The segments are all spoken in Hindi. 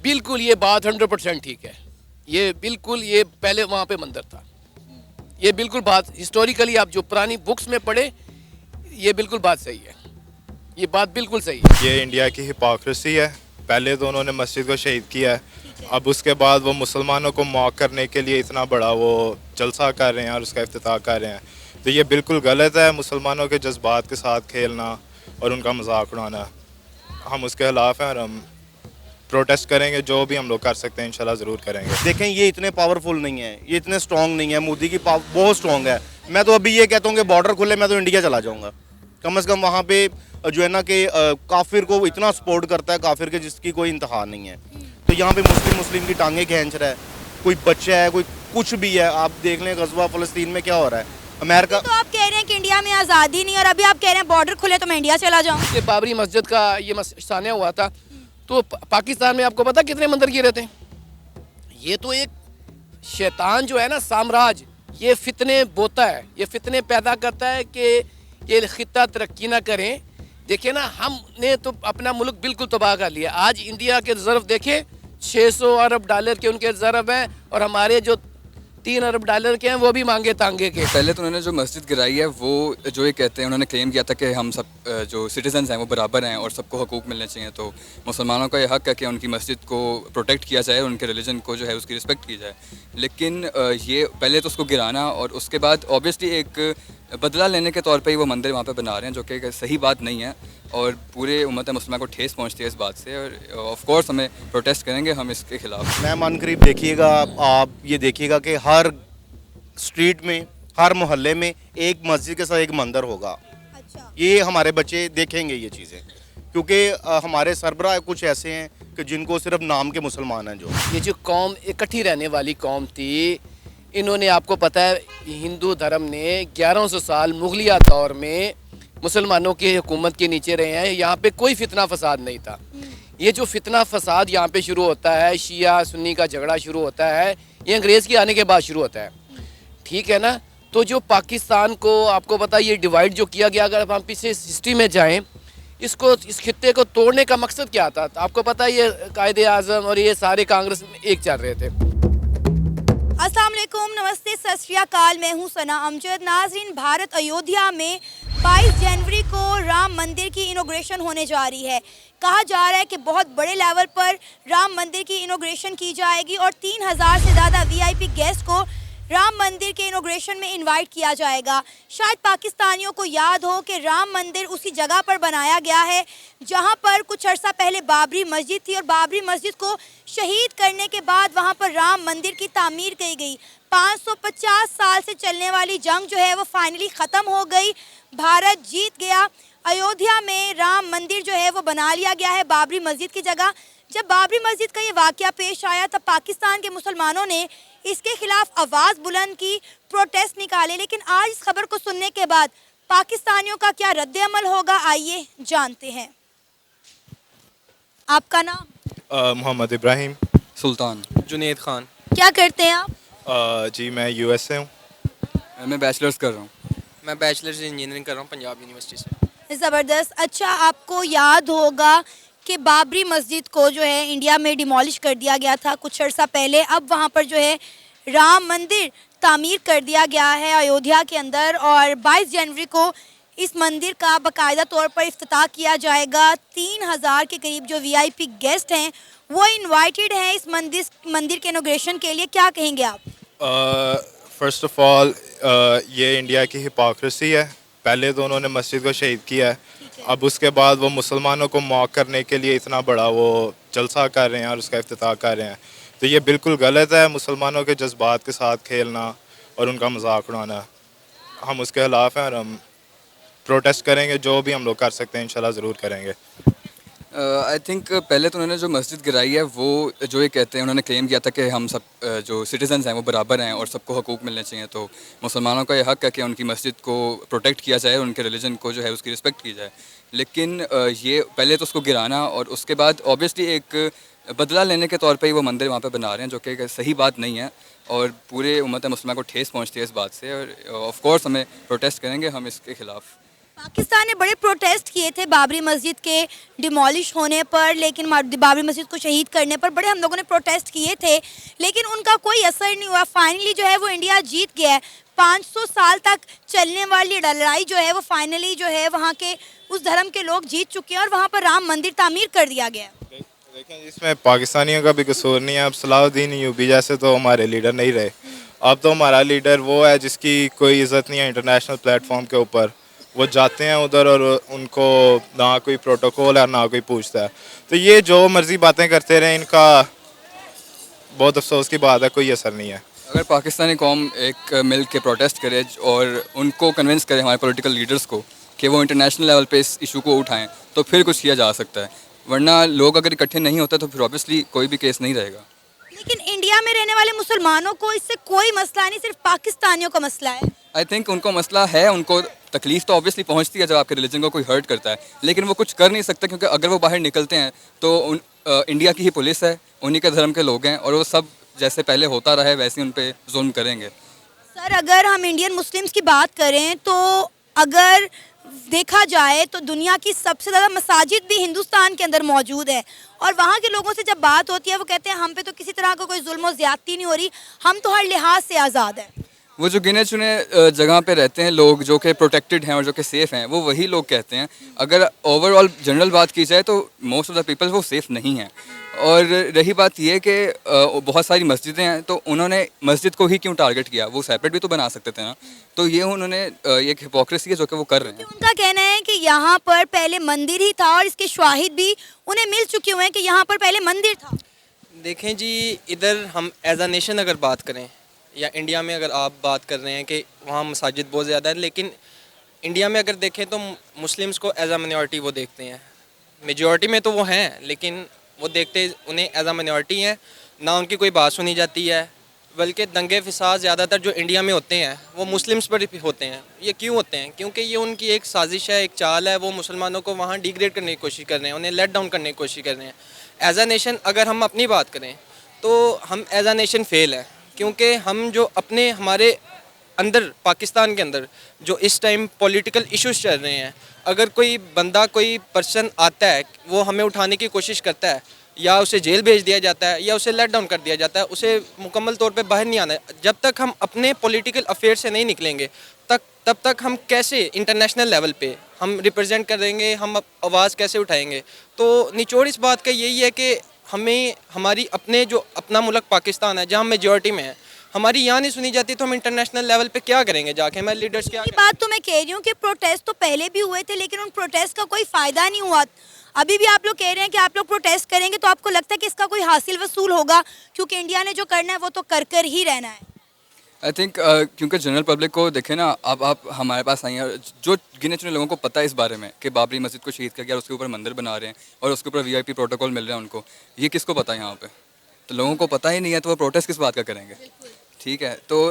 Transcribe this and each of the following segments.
बिल्कुल ये बात 100% ठीक है। ये बिल्कुल ये पहले वहाँ पे मंदिर था। ये बिल्कुल बात हिस्टोरिकली आप जो पुरानी बुक्स में पढ़े, ये बिल्कुल बात सही है। ये बात बिल्कुल सही है। ये इंडिया की हिपोक्रेसी है। पहले तो उन्होंने मस्जिद को शहीद किया है, अब उसके बाद वो मुसलमानों को मॉक करने के लिए इतना बड़ा वो जलसा कर रहे हैं और उसका इफ्तिताह कर रहे हैं। तो ये बिल्कुल गलत है, मुसलमानों के जज्बात के साथ खेलना और उनका मजाक उड़ाना। हम उसके खिलाफ हैं और हम प्रोटेस्ट करेंगे, जो भी हम लोग कर सकते हैं इंशाल्लाह ज़रूर करेंगे। देखें, ये इतने पावरफुल नहीं है, ये इतने स्ट्रांग नहीं है। मोदी की पावर बहुत स्ट्रांग है। मैं तो अभी ये कहता हूँ कि बॉर्डर खुले, मैं तो इंडिया चला जाऊँगा। कम से कम वहाँ पे जो है ना कि काफिर को इतना सपोर्ट करता है, काफिर के जिसकी कोई इंतहा नहीं है। तो यहाँ पे मुस्लिम की टांगे खींच रहा है, कोई बच्चा है, कोई कुछ भी है। आप देख लें गज़वा फ़लस्तीन में क्या हो रहा है। अमेरिका तो आप कह रहे हैं कि इंडिया में आज़ादी नहीं, और अभी आप कह रहे हैं बॉर्डर खुले तो मैं इंडिया चला जाऊँ। ये बाबरी मस्जिद का ये सानिया हुआ था, तो पाकिस्तान में आपको पता कितने मंदिर गिरे थे। ये तो एक शैतान जो है ना, साम्राज्य, ये फितने बोता है, ये फितने पैदा करता है कि ये खित्ता तरक्की ना करें। देखिए ना, हमने तो अपना मुल्क बिल्कुल तबाह कर लिया। आज इंडिया के रिजर्व देखें, 600 अरब डॉलर के उनके रिजर्व हैं, और हमारे जो 3 अरब डॉलर के हैं वो भी मांगे तांगे के। पहले तो उन्होंने जो मस्जिद गिराई है वो जो ये कहते हैं, उन्होंने क्लेम किया था कि हम सब जो सिटीजन्स हैं वो बराबर हैं और सबको हकूक़ मिलने चाहिए। तो मुसलमानों का ये हक़ है कि उनकी मस्जिद को प्रोटेक्ट किया जाए, उनके रिलीजन को जो है उसकी रिस्पेक्ट की जाए। लेकिन ये पहले तो उसको गिराना और उसके बाद ऑब्वियसली एक बदला लेने के तौर पे ही वो मंदिर वहाँ पे बना रहे हैं, जो कि सही बात नहीं है और पूरे उम्मत मुस्लिमा को ठेस पहुँचती है इस बात से। और ऑफ कोर्स हमें प्रोटेस्ट करेंगे हम इसके खिलाफ। मैं मन करीब देखिएगा, आप ये देखिएगा कि हर स्ट्रीट में, हर मोहल्ले में एक मस्जिद के साथ एक मंदिर होगा। अच्छा। ये हमारे बच्चे देखेंगे ये चीज़ें, क्योंकि हमारे सरबराह कुछ ऐसे हैं कि जिनको सिर्फ नाम के मुसलमान हैं। जो ये जो कौम इकट्ठी रहने वाली कौम थी, इन्होंने, आपको पता है, हिंदू धर्म ने 1100 साल मुगलिया दौर में मुसलमानों की हुकूमत के नीचे रहे हैं। यहाँ पे कोई फितना फसाद नहीं था। ये जो फितना फसाद यहाँ पे शुरू होता है, शिया सुन्नी का झगड़ा शुरू होता है, ये अंग्रेज़ के आने के बाद शुरू होता है। ठीक है ना। तो जो पाकिस्तान को, आपको पता है, ये डिवाइड जो किया गया, अगर हम पीछे हिस्ट्री में जाएं, इसको, इस खित्ते को तोड़ने का मकसद क्या था? तो आपको पता है, ये कायदे आज़म और ये सारे कांग्रेस में एक चल रहे थे। अस्सलाम वालेकुम, नमस्ते, सत श्री अकाल। मैं हूँ सना अमजद। नाज़रीन, भारत अयोध्या में 22 जनवरी को राम मंदिर की इनॉग्रेशन होने जा रही है। कहा जा रहा है कि बहुत बड़े लेवल पर राम मंदिर की इनॉग्रेशन की जाएगी और 3000 से ज़्यादा VIP गेस्ट को राम मंदिर के इनॉग्रेशन में इनवाइट किया जाएगा। शायद पाकिस्तानियों को याद हो कि राम मंदिर उसी जगह पर बनाया गया है जहां पर कुछ अर्सा पहले बाबरी मस्जिद थी, और बाबरी मस्जिद को शहीद करने के बाद वहां पर राम मंदिर की तामीर की गई। 550 साल से चलने वाली जंग जो है वो फाइनली ख़त्म हो गई, भारत जीत गया। अयोध्या में राम मंदिर जो है वो बना लिया गया है बाबरी मस्जिद की जगह। जब बाबरी मस्जिद का ये वाक़या पेश आया तब पाकिस्तान के मुसलमानों ने इसके खिलाफ आवाज़ बुलंद की, प्रोटेस्ट निकाले। लेकिन आज इस खबर को सुनने के बाद पाकिस्तानियों का क्या रद्द-ए-अमल होगा, आइए जानते हैं। आपका नाम? मोहम्मद इब्राहिम। सुल्तान। जुनेद खान। क्या करते हैं आप? जी मैं US से हूँ। मैं बैचलर्स कर रहा हूँ। मैं बैचलर्स इंजीनियरिंग कर रहा हूँ पंजाब यूनिवर्सिटी से। ज़बरदस्त। अच्छा, आपको याद होगा कि बाबरी मस्जिद को जो है इंडिया में डिमोलिश कर दिया गया था कुछ अर्सा पहले। अब वहाँ पर जो है राम मंदिर तामीर कर दिया गया है अयोध्या के अंदर, और 22 जनवरी को इस मंदिर का बाकायदा तौर पर इफ्तिताह किया जाएगा। 3000 के करीब जो VIP गेस्ट हैं वो इनवाइटेड हैं इस मंदिर के इनॉग्रेशन के लिए। क्या कहेंगे आप? फ़र्स्ट ऑफ़ ऑल ये इंडिया की हिपोक्रेसी है। पहले तो उन्होंने मस्जिद को शहीद किया है, अब उसके बाद वो मुसलमानों को मॉक करने के लिए इतना बड़ा वो जलसा कर रहे हैं और उसका इफ्तिताह कर रहे हैं। तो ये बिल्कुल गलत है, मुसलमानों के जज्बात के साथ खेलना और उनका मजाक उड़ाना। हम उसके खिलाफ हैं और हम प्रोटेस्ट करेंगे, जो भी हम लोग कर सकते हैं इंशाल्लाह ज़रूर करेंगे। आई थिंक पहले तो उन्होंने जो मस्जिद गिराई है वो जो ये कहते हैं, उन्होंने क्लेम किया था कि हम सब जो सिटीजन्स हैं वो बराबर हैं और सबको हकूक़ मिलने चाहिए। तो मुसलमानों का ये हक़ है कि उनकी मस्जिद को प्रोटेक्ट किया जाए, उनके रिलीजन को जो है उसकी रिस्पेक्ट की जाए। लेकिन ये पहले तो उसको गिराना और उसके बाद ऑब्वियसली एक बदला लेने के तौर पे ही वो मंदिर वहाँ पे बना रहे हैं, जो कि सही बात नहीं है और पूरे उम्मत मुस्लिमा को ठेस पहुँचती है इस बात से। और ऑफ कोर्स हमें प्रोटेस्ट करेंगे हम इसके खिलाफ। पाकिस्तान ने बड़े प्रोटेस्ट किए थे बाबरी मस्जिद के डिमोलिश होने पर, लेकिन बाबरी मस्जिद को शहीद करने पर बड़े हम लोगों ने प्रोटेस्ट किए थे, लेकिन उनका कोई असर नहीं हुआ। फाइनली जो है वो इंडिया जीत गया है। 500 साल तक चलने वाली लड़ाई जो है वो फाइनली जो है वहाँ के उस धर्म के लोग जीत चुके हैं और वहाँ पर राम मंदिर तामीर कर दिया गया है। देखें, इसमें पाकिस्तानियों का भी कसूर नहीं है। अब सलाहुद्दीन यूबी जैसे तो हमारे लीडर नहीं रहे। अब तो हमारा लीडर वो है जिसकी कोई इज़्ज़त नहीं है इंटरनेशनल प्लेटफॉर्म के ऊपर। वो जाते हैं उधर और उनको ना कोई प्रोटोकॉल है ना कोई पूछता है। तो ये जो मर्ज़ी बातें करते रहे, इनका बहुत अफसोस की बात है, कोई असर नहीं है। अगर पाकिस्तानी कौम एक मिल के प्रोटेस्ट करे और उनको कन्विंस करे हमारे पॉलिटिकल लीडर्स को कि वो इंटरनेशनल लेवल पे इस इशू को उठाएं, तो फिर कुछ किया जा सकता है। वरना लोग अगर इकट्ठे नहीं होते तो फिर ऑब्वियसली कोई भी केस नहीं रहेगा। लेकिन इंडिया में रहने वाले मुसलमानों को इससे कोई मसला नहीं, सिर्फ पाकिस्तानियों का मसला है। आई थिंक उनको मसला है, उनको तकलीफ तो ऑब्वियसली पहुंचती है जब आपके रिलीजन को कोई हर्ट करता है, लेकिन वो कुछ कर नहीं सकते क्योंकि अगर वो बाहर निकलते हैं तो इंडिया की ही पुलिस है, उन्हीं के धर्म के लोग हैं और वो सब जैसे पहले होता रहा है वैसे ही उन पर जुल्म करेंगे। सर, अगर हम इंडियन मुस्लिम्स की बात करें तो अगर देखा जाए तो दुनिया की सबसे ज़्यादा मसाजिद भी हिंदुस्तान के अंदर मौजूद है और वहाँ के लोगों से जब बात होती है वो कहते हैं हम पे तो किसी तरह का कोई जुल्म और ज़्यादती नहीं हो रही, हम तो हर लिहाज से आज़ाद हैं। वो जो गिने चुने जगह पे रहते हैं लोग जो कि प्रोटेक्टेड हैं और जो कि सेफ़ हैं, वो वही लोग कहते हैं। अगर ओवरऑल जनरल बात की जाए तो मोस्ट ऑफ द पीपल वो सेफ़ नहीं हैं। और रही बात ये कि बहुत सारी मस्जिदें हैं, तो उन्होंने मस्जिद को ही क्यों टारगेट किया? वो सेपरेट भी तो बना सकते थे ना। तो ये उन्होंने एक हिपोक्रेसी है जो कि वो कर रहे हैं। उनका कहना है कि यहाँ पर पहले मंदिर ही था और इसके शाहिद भी उन्हें मिल चुके हुए हैं कि यहाँ पर पहले मंदिर था। देखें जी, इधर हम एज अ नेशन अगर बात करें या इंडिया में अगर आप बात कर रहे हैं कि वहाँ मसाजिद बहुत ज़्यादा है, लेकिन इंडिया में अगर देखें तो मुस्लिम्स को एज अ मिनॉरिटी वो देखते हैं। मेजॉरिटी में तो वो हैं लेकिन वो देखते उन्हें एज अ मिनॉरिटी हैं, ना उनकी कोई बात सुनी जाती है। बल्कि दंगे फिसाद ज़्यादातर जो इंडिया में होते हैं वो मुस्लिम्स पर ही होते हैं। ये क्यों होते हैं? क्योंकि ये उनकी एक साजिश है, एक चाल है। वो मुसलमानों को वहाँ डिग्रेड करने की कोशिश कर रहे हैं, उन्हें लेट डाउन करने की कोशिश कर रहे हैं। एज अ नेशन अगर हम अपनी बात करें तो हम एज अ नेशन फेल है, क्योंकि हम जो अपने हमारे अंदर पाकिस्तान के अंदर जो इस टाइम पॉलिटिकल इश्यूज चल रहे हैं, अगर कोई बंदा कोई पर्सन आता है वो हमें उठाने की कोशिश करता है या उसे जेल भेज दिया जाता है या उसे लेट डाउन कर दिया जाता है, उसे मुकम्मल तौर पे बाहर नहीं आना है। जब तक हम अपने पॉलिटिकल अफेयर से नहीं निकलेंगे तब तक हम कैसे इंटरनेशनल लेवल पे हम रिप्रेजेंट करेंगे, हम आवाज़ कैसे उठाएंगे? तो निचोड़ इस बात का यही है कि हमें हमारी अपने जो अपना मुल्क पाकिस्तान है जहाँ मेजॉरिटी में है, हमारी यहाँ नहीं सुनी जाती तो हम इंटरनेशनल लेवल पे क्या करेंगे जाके? हमारे लीडर्स क्या बात तो मैं कह रही हूँ कि प्रोटेस्ट तो पहले भी हुए थे लेकिन उन प्रोटेस्ट का कोई फ़ायदा नहीं हुआ। अभी भी आप लोग कह रहे हैं कि आप लोग प्रोटेस्ट करेंगे, तो आपको लगता है कि इसका कोई हासिल वसूल होगा? क्योंकि इंडिया ने जो करना है वो तो कर ही रहना है। आई थिंक क्योंकि जनरल पब्लिक को देखे ना, अब आप हमारे पास आई हैं, जो गिने चुने लोगों को पता है इस बारे में कि बाबरी मस्जिद को शहीद कर गया, उसके ऊपर मंदिर बना रहे हैं और उसके ऊपर VIP प्रोटोकॉल मिल रहे हैं उनको। ये किसको पता है यहाँ पे? तो लोगों को पता ही नहीं है, तो वो प्रोटेस्ट किस बात का करेंगे? ठीक है, तो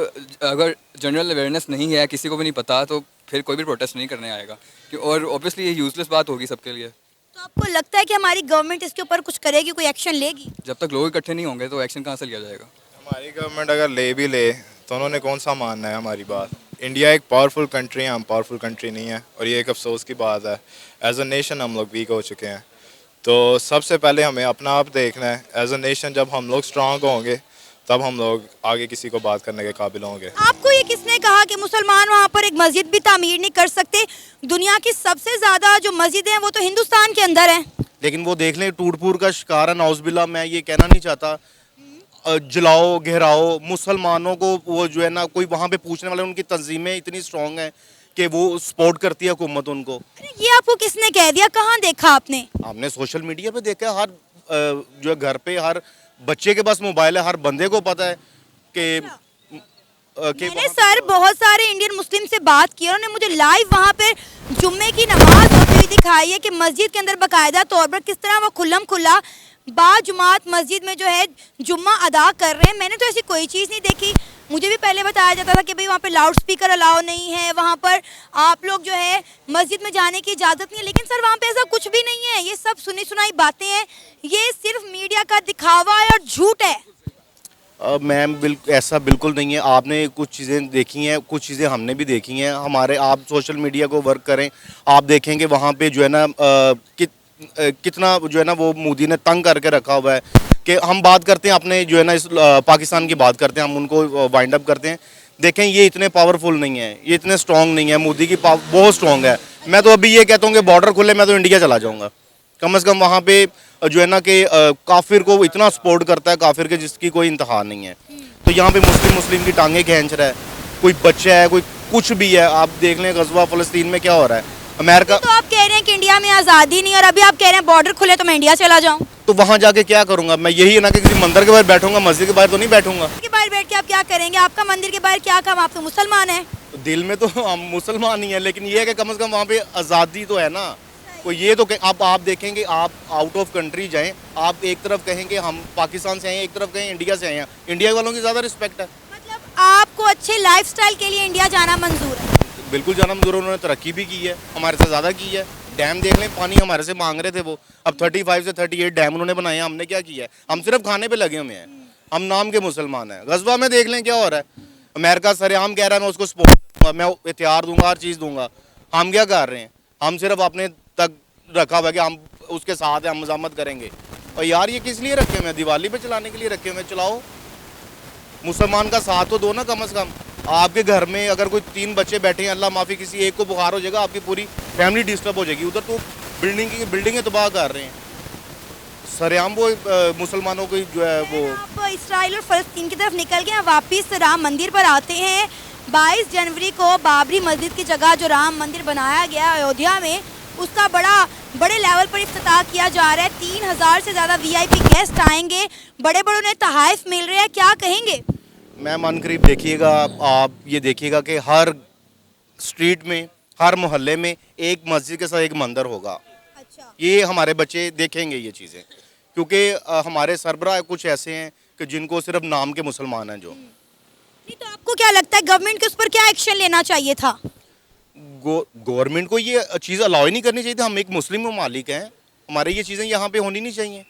अगर जनरल अवेयरनेस नहीं है, किसी को भी नहीं पता, तो फिर कोई भी प्रोटेस्ट नहीं करने आएगा। और ऑब्वियसली ये यूजलेस बात होगी सबके लिए। तो आपको लगता है कि हमारी गवर्नमेंट इसके ऊपर कुछ करेगी, कोई एक्शन लेगी? जब तक लोग इकट्ठे नहीं होंगे तो एक्शन कहाँ से लिया जाएगा? हमारी गवर्नमेंट अगर ले भी ले तो उन्होंने कौन सा मानना है हमारी बात? इंडिया एक पावरफुल कंट्री है, हम पावरफुल कंट्री नहीं है और ये एक अफसोस की बात है। एज अ नेशन हम लोग वीक हो चुके हैं। तो सबसे पहले हमें अपना आप देखना है। एज अ नेशन जब हम लोग स्ट्रांग होंगे तब हम लोग आगे किसी को बात करने के काबिल होंगे। आपको ये किसने कहा कि मुसलमान वहाँ पर एक मस्जिद भी तामीर नहीं कर सकते? दुनिया की सबसे ज़्यादा जो मस्जिदें हैं वो तो हिंदुस्तान के अंदर हैं। लेकिन वो देख लें टूट फूट का शिकार है, नाउज़ुबिल्लाह। मैं ये कहना नहीं चाहता जलाओ घेराओ मुसलमानों को, वो जो है ना कोई वहाँ पे पूछने वाले, उनकी तंजीमें इतनी स्ट्रॉन्ग हैं कि वो सपोर्ट करती है हुकूमत उनको। ये आपको किसने कह दिया? कहाँ देखा आपने? हमने सोशल मीडिया पे देखा। हर जो है घर पे हर बच्चे के पास मोबाइल है, हर बंदे को पता है कि मैंने सर बहुत सारे इंडियन मुस्लिम से बात की, उन्होंने मुझे लाइव वहाँ पे जुम्मे की नमाज होती हुई दिखाई है कि मस्जिद के अंदर बाकायदा तौर पर किस तरह वो खुल्लम खुल्ला बाजुमात मस्जिद में जो है जुम्मा अदा कर रहे हैं। मैंने तो ऐसी कोई चीज़ नहीं देखी। मुझे भी पहले बताया जाता था कि भाई वहाँ पे लाउड स्पीकर अलाउ नहीं है, वहाँ पर आप लोग जो है मस्जिद में जाने की इजाज़त नहीं है। लेकिन सर वहाँ पे ऐसा कुछ भी नहीं है। ये सब सुनी सुनाई बातें हैं, ये सिर्फ मीडिया का दिखावा है और झूठ है। मैम ऐसा बिल्कुल नहीं है। आपने कुछ चीज़ें देखी हैं, कुछ चीज़ें हमने भी देखी हैं। हमारे आप सोशल मीडिया को वर्क करें, आप देखेंगे वहाँ पे जो है ना कितना जो है ना वो मोदी ने तंग करके रखा हुआ है कि हम बात करते हैं अपने जो है ना इस पाकिस्तान की बात करते हैं, हम उनको वाइंड अप करते हैं। देखें ये इतने पावरफुल नहीं है, ये इतने स्ट्रांग नहीं है। मोदी की पावर बहुत स्ट्रांग है। मैं तो अभी ये कहता हूँ कि बॉर्डर खुले, मैं तो इंडिया चला जाऊँगा। कम से कम वहाँ पे जो है ना कि काफिर को इतना सपोर्ट करता है, काफिर के जिसकी कोई इंतहा नहीं है। तो यहाँ पे मुस्लिम की टांगें खींच रहा है, कोई बच्चा है, कोई कुछ भी है। आप देख लें गजवा फ़लस्तीन में क्या हो रहा है। अमेरिका तो आप कह रहे हैं कि इंडिया में आज़ादी नहीं, और अभी आप कह रहे हैं बॉर्डर खुले तो मैं इंडिया चला जाऊँ। तो वहाँ जाके क्या करूँगा मैं? यही है ना कि किसी मंदिर के बाहर बैठूंगा, मस्जिद के बाहर तो नहीं बैठूंगा। के बाहर बैठ के आप क्या करेंगे? आपका मंदिर के बाहर क्या काम? आप तो मुसलमान हैं। तो दिल में तो हम मुसलमान ही हैं, लेकिन ये है कि कम से कम वहाँ पे आज़ादी तो है ना। कोई ये तो अब आप देखेंगे, आप आउट ऑफ कंट्री जाएं, आप एक तरफ कहेंगे हम पाकिस्तान से आए हैं, एक तरफ कहें इंडिया से आए हैं। इंडिया वालों की ज़्यादा रिस्पेक्ट है। मतलब आपको अच्छे लाइफस्टाइल के लिए इंडिया जाना मंजूर है? बिल्कुल जाना मंजूर है। उन्होंने तरक्की भी की है, हमारे से ज़्यादा की है। डैम देख लें, पानी हमारे से मांग रहे थे वो, अब 35 से 38 डैम उन्होंने बनाए हैं। हमने क्या किया है? हम सिर्फ खाने पे लगे हुए हैं। हम नाम के मुसलमान हैं। गजवा में देख लें क्या हो रहा है। अमेरिका सरेआम कह रहा है मैं उसको सपोर्ट दूंगा, मैं हथियार दूंगा, हर चीज़ दूंगा। हम क्या कर रहे हैं? हम सिर्फ अपने तक रखा हुआ है कि हम उसके साथ हैं, हम मजामत करेंगे। और यार ये किस लिए रखे हुए हैं? दिवाली पे चलाने के लिए रखे हुए हैं। चलाओ, मुसलमान का साथ तो दो ना कम से कम। आपके घर में अगर कोई 3 बच्चे बैठे हैं, अल्लाह माफ़ी किसी एक को बुखार हो जाएगा, आपकी पूरी फैमिली डिस्टर्ब हो जाएगी। उधर तो बिल्डिंगें तबाह कर रहे हैं सरेआम। वो मुसलमानों की जो है वो। आप इसराइल और फ़लस्तीन की तरफ निकल गए, वापस राम मंदिर पर आते हैं। 22 जनवरी को बाबरी मस्जिद की जगह जो राम मंदिर बनाया गया अयोध्या में, उसका बड़े लेवल पर इफ्तिताह किया जा रहा है। 3000 से ज़्यादा VIP गेस्ट आएंगे, बड़े बड़ों ने तहाइफ मिल रहे हैं। क्या कहेंगे? मैम अनकरीब देखिएगा, आप ये देखिएगा कि हर स्ट्रीट में, हर मोहल्ले में एक मस्जिद के साथ एक मंदिर होगा। अच्छा। ये हमारे बच्चे देखेंगे ये चीज़ें, क्योंकि हमारे सरबराह कुछ ऐसे हैं कि जिनको सिर्फ नाम के मुसलमान हैं जो। नहीं तो आपको क्या लगता है गवर्नमेंट को उस पर क्या एक्शन लेना चाहिए था? गवर्नमेंट को ये चीज़ अलाउ ही नहीं करनी चाहिए थी। हम एक मुस्लिम ममालिक हैं, हमारे ये चीज़ें यहाँ पे होनी नहीं चाहिए।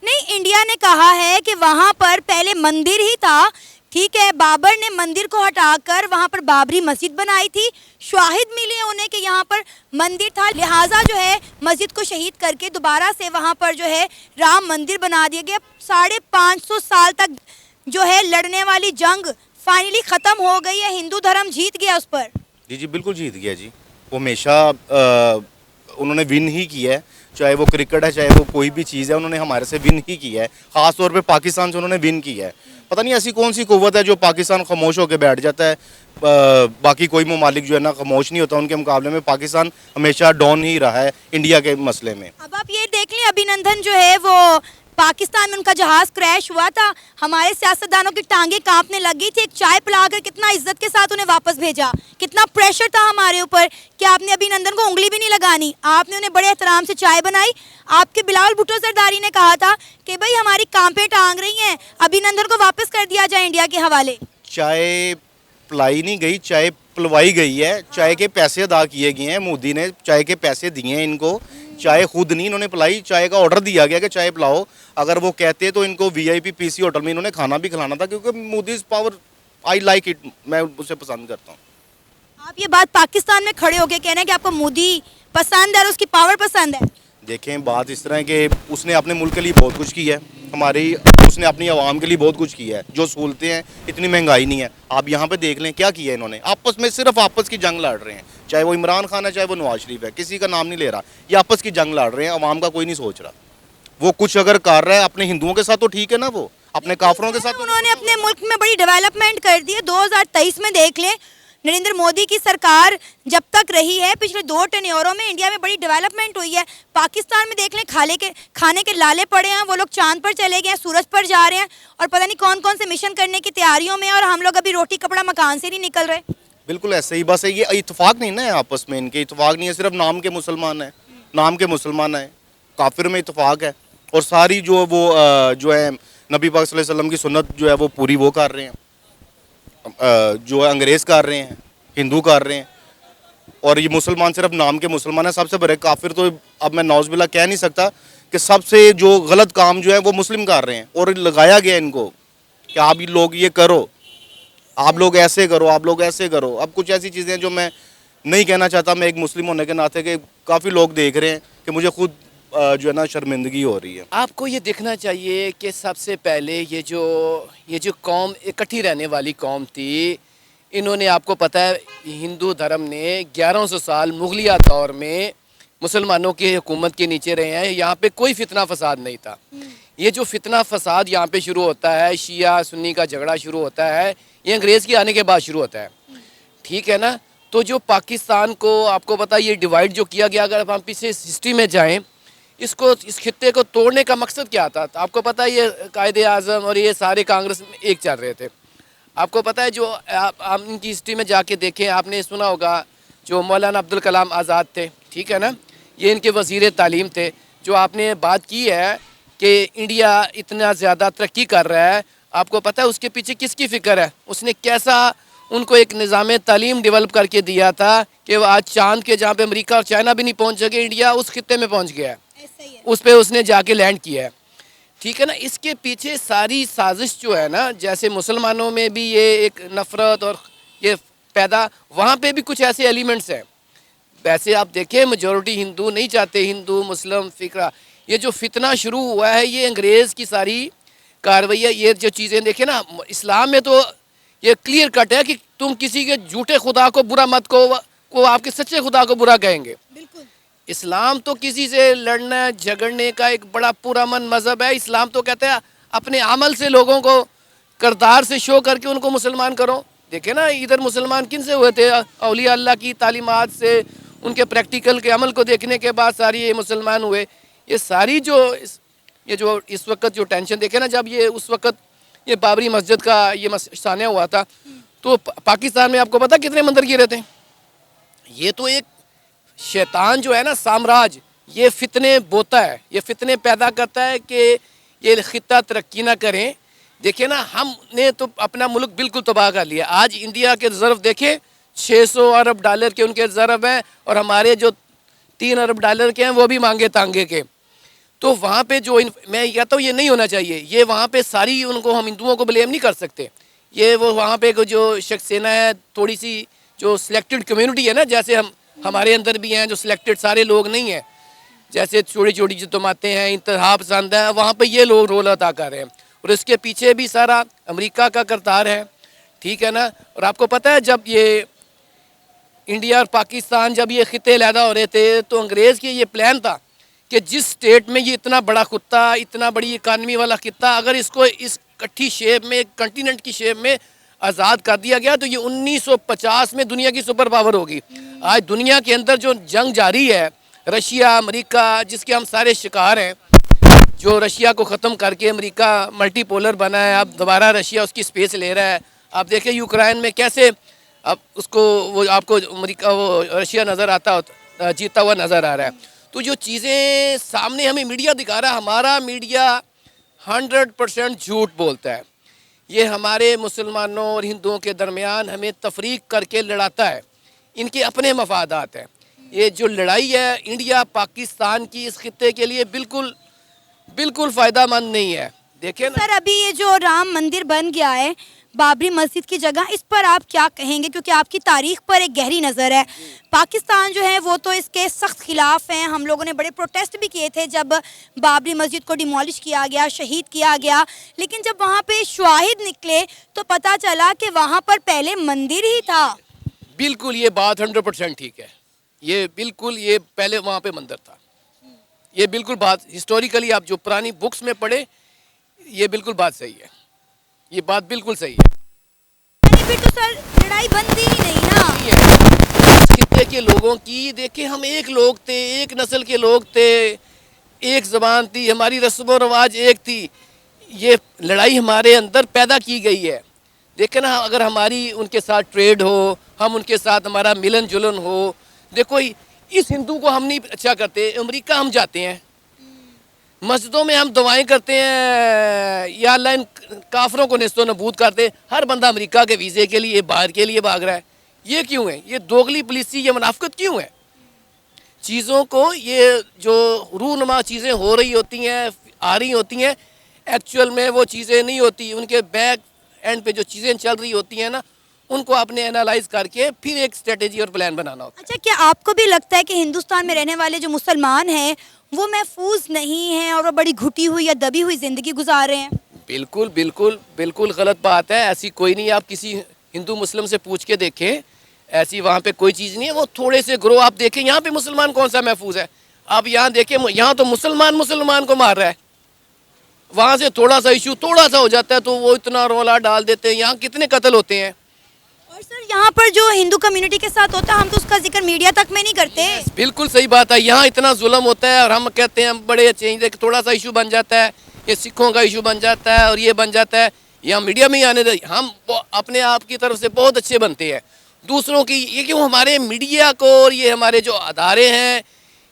नहीं, इंडिया ने कहा है कि वहाँ पर पहले मंदिर ही था, ठीक है। बाबर ने मंदिर को हटाकर वहाँ पर बाबरी मस्जिद बनाई थी। शाहिद मिले उन्हें कि यहाँ पर मंदिर था, लिहाजा जो है मस्जिद को शहीद करके दोबारा से वहाँ पर जो है राम मंदिर बना दिया गया। 550 साल तक जो है लड़ने वाली जंग फाइनली ख़त्म हो गई है, हिंदू धर्म जीत गया उस पर। जी बिल्कुल जीत गया जी। वो हमेशा उन्होंने विन ही किया है, चाहे वो क्रिकेट है, चाहे वो कोई भी चीज़ है, उन्होंने हमारे से विन ही किया है। ख़ास तौर पे पाकिस्तान से उन्होंने विन किया है। पता नहीं ऐसी कौन सी कुव्वत है जो पाकिस्तान खामोश होकर बैठ जाता है। बाकी कोई ममालिक जो है ना खामोश नहीं होता उनके मुकाबले में। पाकिस्तान हमेशा डाउन ही रहा है इंडिया के मसले में। अब आप ये देख लें, अभिनंदन जो है वो पाकिस्तान में उनका जहाज़ क्रैश हुआ था, हमारे सियासतदानों की टांगें कांपने लगी थी। एक चाय पिलाकर कितना इज्जत के साथ उन्हें वापस भेजा, कितना प्रेशर था हमारे ऊपर कि आपने अभिनंदन को उंगली भी नहीं लगानी, आपने उन्हें बड़े एहतराम से चाय बनाई। आपके बिलावल भुट्टो सरदारी ने कहा था कि भाई हमारी कांपें टांग रही हैं, अभिनंदन को वापस कर दिया जाए इंडिया के हवाले। चाय पिलाई नहीं गई, चाय पिलवाई गई है। चाय के पैसे अदा किए गए हैं, मोदी ने चाय के पैसे दिए हैं इनको। चाय खुद नहीं इन्होंने पिलाई, चाय का ऑर्डर दिया गया कि चाय पिलाओ। अगर वो कहते तो इनको VIP PC होटल में इन्होंने खाना भी खिलाना था, क्योंकि Modi power I like it, मैं उसे पसंद करता हूँ। आप ये बात पाकिस्तान में खड़े होकर कह रहे हैं कि आपको मोदी पसंद है और उसकी पावर पसंद है? देखें बात इस तरह है कि उसने अपने मुल्क के लिए बहुत कुछ किया है, उसने अपनी आवाम के लिए बहुत कुछ किया है। जो सहूलतें हैं, इतनी महंगाई नहीं है। आप यहाँ पे देख लें क्या किया है इन्होंने। आपस में सिर्फ आपस की जंग लड़ रहे हैं, चाहे वो इमरान खान है, चाहे वो नवाज शरीफ है, किसी का नाम नहीं ले रहा। ये आपस की जंग लड़ रहे हैं, आवाम का कोई नहीं सोच रहा। वो कुछ अगर कर रहा है अपने हिंदुओं के साथ तो ठीक है ना, वो अपने काफरों के साथ तो उन्होंने अपने मुल्क में बड़ी डेवलपमेंट कर दी है। 2023 में देख लें, नरेंद्र मोदी की सरकार जब तक रही है, पिछले 2 टेन्योरों में इंडिया में बड़ी डेवलपमेंट हुई है। पाकिस्तान में देख लें, खाने के लाले पड़े हैं, वो लोग चांद पर चले गए हैं, सूरज पर जा रहे हैं, और पता नहीं कौन कौन से मिशन करने की तैयारियों में, और हम लोग अभी रोटी कपड़ा मकान से नहीं निकल रहे। बिल्कुल ऐसे ही। बस ये इतफाक नहीं ना है आपस में, इनके इतफाक नहीं है। सिर्फ नाम के मुसलमान है, नाम के मुसलमान है। काफिर में इतफाक है, और सारी जो है नबी पाक सल्लल्लाहु अलैहि वसल्लम की सुन्नत जो है वो पूरी वो कर रहे हैं, जो है अंग्रेज़ कर रहे हैं, हिंदू कर रहे हैं। और ये मुसलमान सिर्फ नाम के मुसलमान है। सबसे बड़े काफिर तो अब मैं नौज़बिल्लाह कह नहीं सकता कि सबसे जो गलत काम जो है वो मुस्लिम कर रहे हैं, और लगाया गया इनको कि आप ये लोग ये करो, आप लोग ऐसे करो, आप लोग ऐसे करो। अब कुछ ऐसी चीज़ें हैं जो मैं नहीं कहना चाहता, मैं एक मुस्लिम होने के नाते, कि काफ़ी लोग देख रहे हैं कि मुझे खुद जो है ना शर्मिंदगी हो रही है। आपको ये देखना चाहिए कि सबसे पहले ये जो कौम इकट्ठी रहने वाली कौम थी, इन्होंने, आपको पता है, हिंदू धर्म ने 1100 साल मुगलिया दौर में मुसलमानों की हुकूमत के नीचे रहे हैं। यहाँ पे कोई फितना फसाद नहीं था। ये जो फितना फसाद यहाँ पे शुरू होता है, शिया सुन्नी का झगड़ा शुरू होता है, ये अंग्रेज़ के आने के बाद शुरू होता है, ठीक है ना। तो जो पाकिस्तान को, आपको पता है, ये डिवाइड जो किया गया, अगर हम पीछे हिस्ट्री में जाएं, इस खित्ते को तोड़ने का मकसद क्या था? तो आपको पता है, ये कायदे आज़म और ये सारे कांग्रेस में एक चल रहे थे। आपको पता है, जो आप इनकी हिस्ट्री में जाके देखें, आपने सुना होगा जो मौलाना अब्दुल कलाम आज़ाद थे, ठीक है ना, ये इनके वज़ीर तालीम थे। जो आपने बात की है कि इंडिया इतना ज़्यादा तरक्की कर रहा है, आपको पता है उसके पीछे किसकी फ़िक्र है? उसने कैसा उनको एक निज़ाम तालीम डेवलप करके दिया था कि वो आज चाँद के, जहाँ पे अमेरिका और चाइना भी नहीं पहुँच सके, इंडिया उस खित्ते में पहुँच गया है, उस पर उसने जाके लैंड किया है, ठीक है ना। इसके पीछे सारी साजिश जो है ना, जैसे मुसलमानों में भी ये एक नफ़रत और ये पैदा, वहाँ पे भी कुछ ऐसे एलिमेंट्स हैं। वैसे आप देखें, मेजॉरिटी हिंदू नहीं चाहते, हिंदू मुस्लिम फ़िक्रा, ये जो फितना शुरू हुआ है, ये अंग्रेज़ की सारी कार्रवाई है। ये जो चीज़ें देखें ना, इस्लाम में तो ये क्लियर कट है कि तुम किसी के झूठे खुदा को बुरा मत को आपके सच्चे खुदा को बुरा कहेंगे। बिल्कुल। इस्लाम तो किसी से लड़ना झगड़ने का एक बड़ा पुरअमन मज़हब है। इस्लाम तो कहता है अपने अमल से लोगों को, किरदार से शो करके उनको मुसलमान करो। देखे ना, इधर मुसलमान किन से हुए थे? औलिया अल्लाह की तालीमात से, उनके प्रैक्टिकल के अमल को देखने के बाद सारी ये मुसलमान हुए। ये सारी जो इस वक्त जो टेंशन देखे ना, जब ये उस वक्त ये बाबरी मस्जिद का ये सान्या हुआ था, तो पाकिस्तान में आपको पता कितने मंदिर गिरे थे? ये तो एक शैतान जो है ना, साम्राज्य, ये फितने बोता है, ये फितने पैदा करता है कि ये खित्ता तरक्की ना करें। देखिए ना, हमने तो अपना मुल्क बिल्कुल तबाह कर लिया। आज इंडिया के रिज़र्व देखें, 600 अरब डॉलर के उनके रिज़र्व हैं, और हमारे जो 3 अरब डॉलर के हैं वो भी मांगे तांगे के। तो वहाँ पे जो मैं कहता हूँ ये नहीं होना चाहिए। ये वहाँ पे सारी उनको, हम हिंदुओं को ब्लेम नहीं कर सकते। ये वो वहाँ पे जो शख्सेना है, थोड़ी सी जो सिलेक्टेड कम्युनिटी है ना, जैसे हमारे अंदर भी हैं जो सिलेक्टेड, सारे लोग नहीं हैं, जैसे छोटी छोटी जो जमातें हैं, इंतहा पसंद है, वहाँ पे ये लोग रोल अदा कर रहे हैं। और इसके पीछे भी सारा अमेरिका का करतार है, ठीक है ना। और आपको पता है, जब ये इंडिया और पाकिस्तान जब ये खिते लैदा हो रहे थे, तो अंग्रेज़ की ये प्लान था कि जिस स्टेट में ये इतना बड़ा कुत्ता, इतना बड़ी इकानमी वाला खिता, अगर इसको इस इकट्ठी शेप में, कंटिनेंट की शेप में आज़ाद कर दिया गया, तो ये 1950 में दुनिया की सुपर पावर होगी। आज दुनिया के अंदर जो जंग जारी है, रशिया अमेरिका, जिसके हम सारे शिकार हैं, जो रशिया को ख़त्म करके अमेरिका मल्टीपोलर बना है, अब दोबारा रशिया उसकी स्पेस ले रहा है। आप देखें यूक्रेन में कैसे अब उसको, वो आपको अमेरिका, वो रशिया नज़र आता, जीता हुआ नज़र आ रहा है। तो जो चीज़ें सामने हमें मीडिया दिखा रहा है, हमारा मीडिया 100% झूठ बोलता है। ये हमारे मुसलमानों और हिंदुओं के दरमियान हमें तफरीक करके लड़ाता है, इनके अपने मफादात हैं। ये जो लड़ाई है इंडिया पाकिस्तान की, इस खित्ते के लिए बिल्कुल बिल्कुल फ़ायदामंद नहीं है। देखें ना सर, अभी ये जो राम मंदिर बन गया है बाबरी मस्जिद की जगह, इस पर आप क्या कहेंगे? क्योंकि आपकी तारीख पर एक गहरी नज़र है। पाकिस्तान जो है वो तो इसके सख्त खिलाफ हैं। हम लोगों ने बड़े प्रोटेस्ट भी किए थे जब बाबरी मस्जिद को डिमोलिश किया गया, शहीद किया गया। लेकिन जब वहाँ पे शवाहिद निकले तो पता चला कि वहाँ पर पहले मंदिर ही था। बिल्कुल, ये बात 100% ठीक है। ये बिल्कुल, ये पहले वहाँ पे मंदिर था। ये बिल्कुल बात हिस्टोरिकली आप जो पुरानी बुक्स में पढ़े, ये बिल्कुल बात सही है। ये बात बिल्कुल सही है। फिर तो सर लड़ाई बनती ही नहीं ना। इस खित्ते के लोगों की देखे, हम एक लोग थे, एक नस्ल के लोग थे, एक ज़बान थी, हमारी रस्म और रवाज एक थी। ये लड़ाई हमारे अंदर पैदा की गई है। देखे ना, अगर हमारी उनके साथ ट्रेड हो, हम उनके साथ हमारा मिलन जुलन हो, देखो इस हिंदू को हम नहीं अच्छा करते, अमेरिका हम जाते हैं, मस्जिदों में हम दुआएं करते हैं, या अल्लाह इन काफरों को नेस्तो नबूद करते। हर बंदा अमेरिका के वीज़े के लिए, बाहर के लिए भाग रहा है। ये क्यों है? ये दोगली पुलिसी, ये मुनाफिकत क्यों है? चीज़ों को, ये जो रूनुमा चीज़ें हो रही होती हैं, आ रही होती हैं, एक्चुअल में वो चीज़ें नहीं होती, उनके बैक एंड पे जो चीज़ें चल रही होती हैं ना, उनको आपने एनालाइज करके फिर एक स्ट्रेटेजी और प्लान बनाना होता है। अच्छा, क्या आपको भी लगता है कि हिंदुस्तान में रहने वाले जो मुसलमान हैं वो महफूज नहीं हैं और वो बड़ी घुटी हुई या दबी हुई ज़िंदगी गुजार रहे हैं? बिल्कुल बिल्कुल बिल्कुल गलत बात है, ऐसी कोई नहीं। आप किसी हिंदू मुस्लिम से पूछ के देखें, ऐसी वहाँ पे कोई चीज़ नहीं है। वो थोड़े से ग्रो आप देखें, यहाँ पे मुसलमान कौन सा महफूज है? आप यहाँ देखें, यहाँ तो मुसलमान मुसलमान को मार रहा है। वहाँ से थोड़ा सा इशू थोड़ा सा हो जाता है तो वो इतना रौला डाल देते हैं। यहाँ कितने कत्ल होते हैं। और सर, यहाँ पर जो हिंदू कम्युनिटी के साथ होता है हम तो उसका जिक्र मीडिया तक में नहीं करते। बिल्कुल सही बात है, यहाँ इतना जुल्म होता है और हम कहते हैं हम बड़े अच्छे हैं, थोड़ा सा इशू बन जाता है, ये सिखों का इशू बन जाता है और ये बन जाता है, यहाँ मीडिया में ही आने दे। हम अपने आप की तरफ से बहुत अच्छे बनते हैं, दूसरों की ये क्यों हमारे मीडिया को और ये हमारे जो अदारे हैं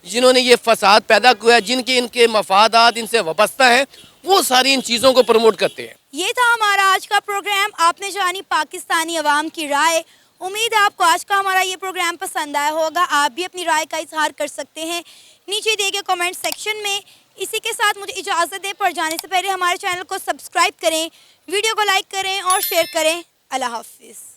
जिन्होंने ये फसाद पैदा किया है, जिनके इनके मफादात इनसे वाबस्ता है, वो सारी इन चीज़ों को प्रमोट करते हैं। ये था हमारा आज का प्रोग्राम। आपने जानी पाकिस्तानी अवाम की राय। उम्मीद है आपको आज का हमारा ये प्रोग्राम पसंद आया होगा। आप भी अपनी राय का इजहार कर सकते हैं नीचे दिए गए कमेंट सेक्शन में। इसी के साथ मुझे इजाज़त दें, पर जाने से पहले हमारे चैनल को सब्सक्राइब करें, वीडियो को लाइक करें और शेयर करें। अल्लाह हाफिज़।